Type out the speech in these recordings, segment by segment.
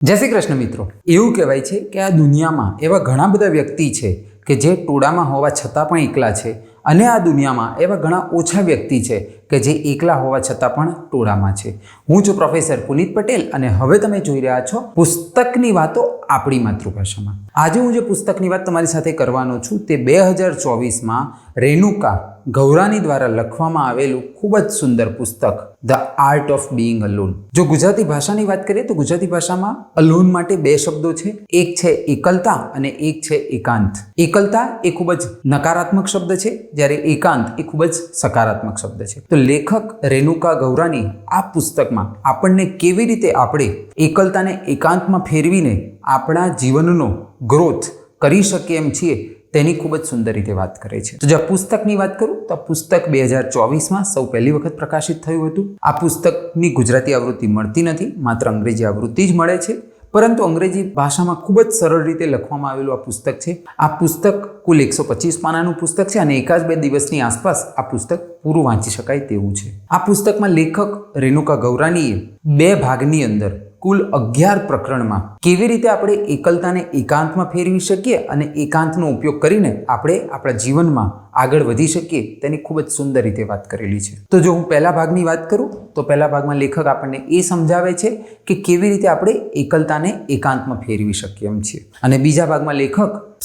જય શ્રી કૃષ્ણ મિત્રો। એવું કહેવાય છે કે આ દુનિયામાં એવા ઘણા બધા વ્યક્તિ છે કે જે ટોળામાં હોવા છતાં પણ એકલા છે, અને આ દુનિયામાં એવા ઘણા ઓછા વ્યક્તિ છે કે જે એકલા હોવા છતાં પણ ટોળામાં છે। હું છું પ્રોફેસર પુનિત પટેલ અને હવે તમે જોઈ રહ્યા છો પુસ્તકની વાતો આપણી માતૃભાષામાં। આજે હું જે પુસ્તકની વાત તમારી સાથે કરવાનો છું તે 2024માં રેણુકા ગૌરાની દ્વારા લખવામાં આવેલું ખૂબ જ સુંદર પુસ્તક the art of being alone. જો ગુજરાતી ભાષાની વાત કરીએ તો ગુજરાતી ભાષામાં અલોન માટે બે શબ્દો છે, એક છે એકલતા અને એક છે એકાંત। એકલતા એ ખૂબ જ નકારાત્મક શબ્દ છે, જ્યારે એકાંત એ ખૂબ જ સકારાત્મક શબ્દ છે। તો લેખક રેણુકા ગૌરાની આ પુસ્તકમાં આપણને કેવી રીતે આપણે એકલતાને એકાંતમાં ફેરવીને આપણા જીવનનો ગ્રોથ કરી શકીએ એમ છીએ તેની ખૂબ જ સુંદર રીતે વાત કરે છે। તો જો પુસ્તકની વાત કરું તો પુસ્તક 2024માં સૌ પહેલી વખત પ્રકાશિત થયું હતું। આ પુસ્તકની ગુજરાતી આવૃત્તિ મળતી નથી, માત્ર અંગ્રેજી આવૃત્તિ જ મળે છે, પરંતુ અંગ્રેજી ભાષામાં ખૂબ જ સરળ રીતે લખવામાં આવેલું આ પુસ્તક છે। આ પુસ્તક કુલ 125 પાનાનું પુસ્તક છે અને એકાદ બે દિવસની આસપાસ આ પુસ્તક પૂરું વાંચી શકાય તેવું છે। આ પુસ્તકમાં લેખક રેણુકા ગૌરાનીએ બે ભાગની અંદર કુલ 11 પ્રકરણમાં કેવી રીતે આપણે એકલતાને એકાંતમાં ફેરવી શકીએ અને એકાંતનો ઉપયોગ કરીને આપણે આપણા જીવનમાં આગળ વધી શકીએ તેની ખૂબ જ સુંદર રીતે વાત કરેલી છે। તો જો હું પહેલા ભાગની વાત કરું તો પહેલા ભાગમાં લેખક આપણને એ સમજાવે છે કે કેવી રીતે આપણે એકલતાને એકાંતમાં ફેરવી શકીએ એમ છીએ, અને બીજા ભાગમાં લેખક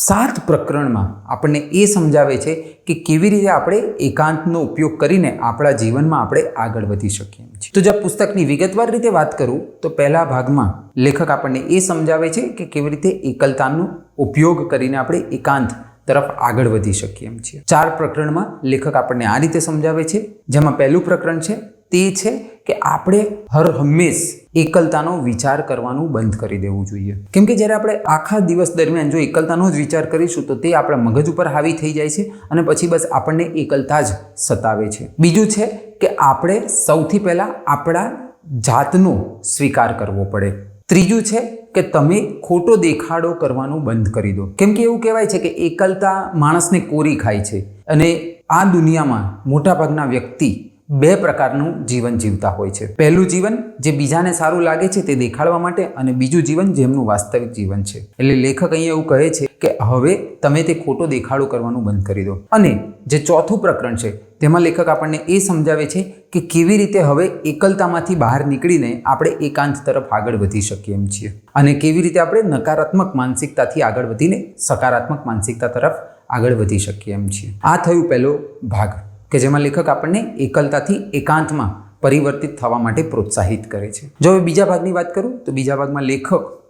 7 પ્રકરણમાં આપણને એ સમજાવે છે કે કેવી રીતે આપણે એકાંતનો ઉપયોગ કરીને આપણા જીવનમાં આપણે આગળ વધી શકીએ એમ છીએ। તો જો પુસ્તકની વિગતવાર રીતે વાત કરું તો પહેલા ભાગમાં લેખક આપણને એ સમજાવે છે કે કેવી રીતે એકલતાનો ઉપયોગ કરીને આપણે એકાંત તરફ આગળ વધી શકીએ એમ છીએ। 4 પ્રકરણમાં લેખક આપણને આ રીતે સમજાવે છે, જેમાં પહેલું પ્રકરણ છે તે છે કે આપણે હર હંમેશ એકલતાનો વિચાર કરવાનું બંધ કરી દેવું જોઈએ, કેમ કે જ્યારે આપણે આખા દિવસ દરમિયાન જો એકલતાનો જ વિચાર કરીશું તો તે આપણા મગજ ઉપર હાવી થઈ જાય છે અને પછી બસ આપણને એકલતા જ સતાવે છે। બીજું છે કે આપણે સૌથી પહેલાં આપણા જાતનો સ્વીકાર કરવો પડે। ત્રીજું છે કે તમે ખોટો દેખાડો કરવાનું બંધ કરી દો, કેમ કે એવું કહેવાય છે કે એકલતા માણસને કોરી ખાય છે, અને આ દુનિયામાં મોટાભાગના વ્યક્તિ બે પ્રકારનું જીવન જીવતા હોય છે। પહેલું જીવન જે બીજાને સારું લાગે છે તે દેખાડવા માટે, અને બીજું જીવન જેમનું વાસ્તવિક જીવન છે। એટલે લેખક અહીંયા એવું કહે છે કે હવે તમે તે ખોટો દેખાડો કરવાનું બંધ કરી દો। અને જે ચોથું પ્રકરણ છે તેમાં લેખક આપણને એ સમજાવે છે કે કેવી રીતે હવે એકલતામાંથી બહાર નીકળીને આપણે એકાંત તરફ આગળ વધી શકીએ એમ છીએ, અને કેવી રીતે આપણે નકારાત્મક માનસિકતાથી આગળ વધીને સકારાત્મક માનસિકતા તરફ આગળ વધી શકીએ એમ છીએ। આ થયું પહેલો ભાગ કે જેમાં લેખક આપણને એકલતાથી એકાંતમાં પરિવર્તિત થવા માટે પ્રોત્સાહિત કરે છે। જો હવે બીજા ભાગની વાત કરું તો બીજા ભાગમાં લેખક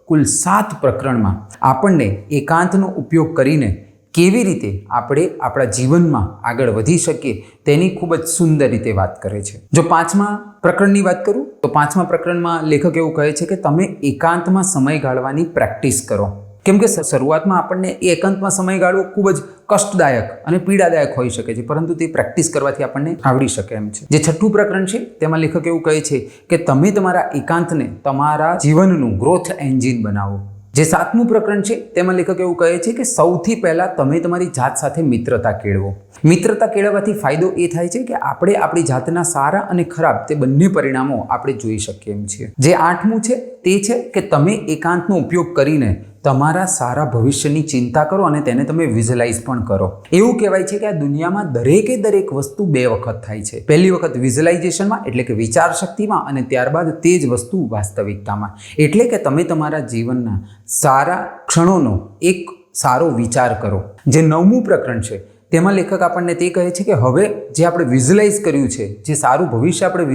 કુલ 7 પ્રકરણમાં આપણને એકાંતનો ઉપયોગ કરીને કેવી રીતે આપણે આપણા જીવનમાં આગળ વધી શકીએ તેની ખૂબ જ સુંદર રીતે વાત કરે છે। જો 5મા પ્રકરણની વાત કરું તો 5મા પ્રકરણમાં લેખક એવું કહે છે કે તમે એકાંતમાં સમય ગાળવાની પ્રેક્ટિસ કરો, કેમ કે શરૂઆતમાં આપણને એ એકાંતમાં સમય ગાળવો ખૂબ જ કષ્ટદાયક અને પીડાદાયક હોઈ શકે છે, પરંતુ તે પ્રેક્ટિસ કરવાથી આપણને આવડી શકે એમ છે। જે 6થું પ્રકરણ છે તેમાં લેખક એવું કહે છે કે તમે તમારા એકાંતને તમારા જીવનનું ગ્રોથ એન્જિન બનાવો। જે 7મું પ્રકરણ છે તેમાં લેખક એવું કહે છે કે સૌથી પહેલાં તમે તમારી જાત સાથે મિત્રતા કેળવો। મિત્રતા કેળવવાથી ફાયદો એ થાય છે કે આપણે આપણી જાતના સારા અને ખરાબ તે બંને પરિણામો આપણે જોઈ શકીએ એમ છીએ। જે 8મું છે તે છે કે તમે એકાંતનો ઉપયોગ કરીને તમારા સારા ભવિષ્યની ચિંતા કરો અને તેને તમે વિઝ્યુઅલાઇઝ પણ કરો। એવું કહેવાય છે કે આ દુનિયામાં દરેક વસ્તુ બે વખત થાય છે, પહેલી વખત વિઝ્યુઅલાઇઝેશનમાં એટલે કે વિચાર શક્તિમાં, અને ત્યારબાદ તે જ વસ્તુ વાસ્તવિકતામાં। એટલે કે તમે તમારા જીવનના સારા ક્ષણોનો એક સારો વિચાર કરો। જે 9મું પ્રકરણ છે તેમાં લેખક આપણને તે કહે છે કે હવે જે આપણે વિઝ્યુઅલાઇઝ કર્યું છે, જે સારું ભવિષ્ય આપણે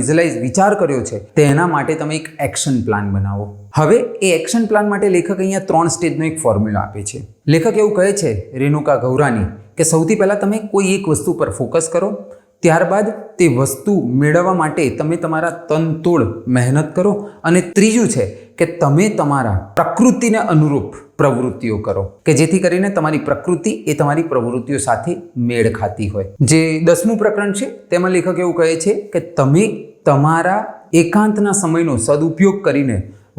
વિચાર કર્યો છે, તેના માટે તમે એક એક્શન પ્લાન બનાવો। હવે એ એક્શન પ્લાન માટે લેખક અહીંયા 3 સ્ટેજનો એક ફોર્મ્યુલા આપે છે। લેખક એવું કહે છે રેણુકા ગૌરાની કે સૌથી પહેલાં તમે કોઈ એક વસ્તુ પર ફોકસ કરો, ત્યારબાદ તે વસ્તુ મેળવવા માટે તમે તમારા તનતોડ મહેનત કરો, અને ત્રીજું છે કે તમે તમારા પ્રકૃતિને અનુરૂપ પ્રવૃત્તિઓ કરો કે જેથી કરીને તમારી પ્રકૃતિ એ તમારી પ્રવૃત્તિઓ સાથે મેળ ખાતી હોય। જે 10મું પ્રકરણ છે તેમાં લેખક એવું કહે છે કે તમે તમારા એકાંતના સમયનો સદુપયોગ કરીને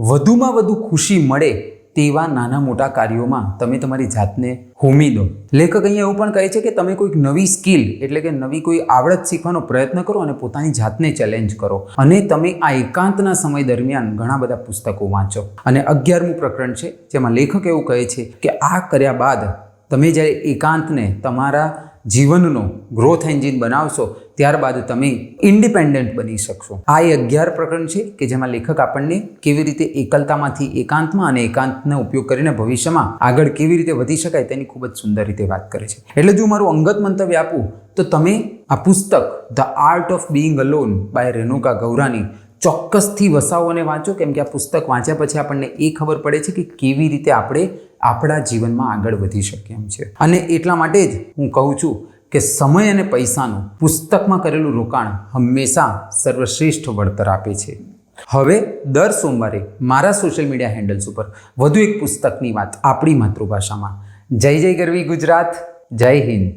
વધુમાં વધુ ખુશી મળે તેવા નાના મોટા કાર્યોમાં તમે તમારી જાતને હોમી દો. લેખક અહીંયા એવું પણ કહે છે કે તમે કોઈક નવી સ્કિલ એટલે કે નવી કોઈ આવડત શીખવાનો પ્રયત્ન કરો અને પોતાની જાતને ચેલેન્જ કરો અને તમે આ એકાંતના સમય દરમિયાન ઘણા બધા પુસ્તકો વાંચો. અને 11મું પ્રકરણ છે જેમાં લેખક એવું કહે છે કે આ કર્યા બાદ તમે જ્યારે એકાંતને તમારા જીવનનો ગ્રોથ એન્જિન બનાવશો ત્યારબાદ તમે ઇન્ડિપેન્ડન્ટ બની શકશો. આ 11 પ્રકરણ છે કે જેમાં લેખક આપણને કેવી રીતે એકલતામાંથી એકાંતમાં અને એકાંતનો ઉપયોગ કરીને ભવિષ્યમાં આગળ કેવી રીતે વધી શકાય તેની ખૂબ જ સુંદર રીતે વાત કરે છે. એટલે જો મારું અંગત મંતવ્ય આપું તો તમે આ પુસ્તક the art of being alone by Renuka Gavrani ચોક્કસથી વસાવો અને વાંચો, કેમ કે આ પુસ્તક વાંચ્યા પછી આપણને એ ખબર પડે છે કે કેવી રીતે આપણે આપણા જીવનમાં આગળ વધી શકીએ એમ છે. અને એટલા માટે જ હું કહું છું કે સમય અને પૈસાનું પુસ્તકમાં કરેલું રોકાણ હંમેશા સર્વશ્રેષ્ઠ વળતર આપે છે. હવે દર સોમવારે મારા સોશિયલ મીડિયા હેન્ડલ્સ ઉપર વધુ એક પુસ્તકની વાત આપણી માતૃભાષામાં. જય જય ગરવી ગુજરાત, જય હિન્દ.